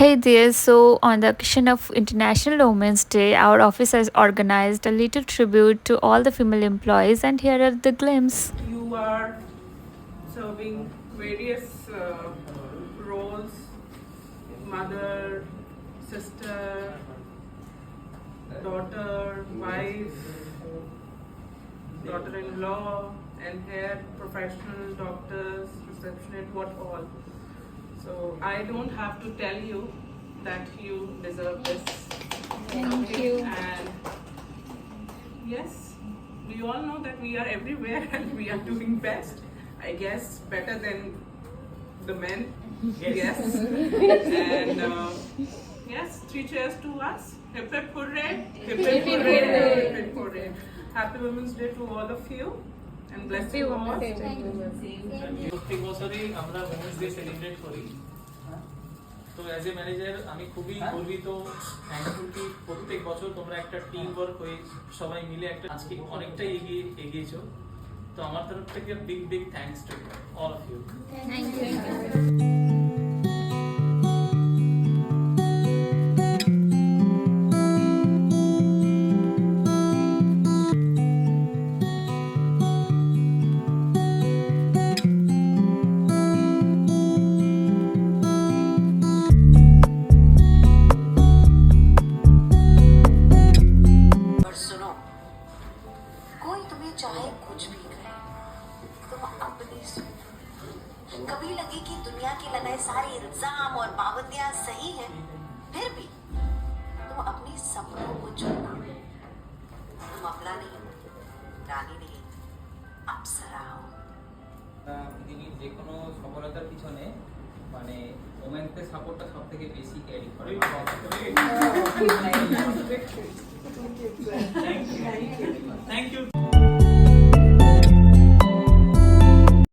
Hey there, so on the occasion of International Women's Day, our office has organized a little tribute to all the female employees, and here are the glimpses. You are serving various roles: mother, sister, daughter, wife, daughter-in-law, and here professional doctors, receptionist, what all. So I don't have to tell you that you deserve this. Thank you. And yes, we all know that we are everywhere and we are doing best. I guess better than the men. Yes. And yes, 3 cheers to us. Hip hip hooray. Hip hip hooray. Hip hip hooray. Happy Women's Day to all of you. And bless you all. প্রত্যেক বছরই আমরা women's day celebrate করি। তো as a manager আমি খুবই গর্বিত, thankful কি প্রত্যেক বছর তোমরা একটা টিম ওয়ার্ক হয়ে সবাই মিলে একটা আজকে অনেকটাই এগিয়েছো। তো আমার তরফ থেকে big thanks to all of you. Thank you. और सुनो, कोई तुम्हें चाहे कुछ भी करे, तुम अपनी सुनो। कभी लगे कि दुनिया के लगाए सारे इल्जाम और पाबंदियां सही हैं, फिर भी तुम अपनी सपनों को चुनना। तुम अपना नहीं, रानी नहीं, अप्सरा हो। পৃথিবীর যে কোনো সফলতার পিছনে মানে ওমেন্সদের সাপোর্টটা সব থেকে বেশি ক্যারি করে। Thank you.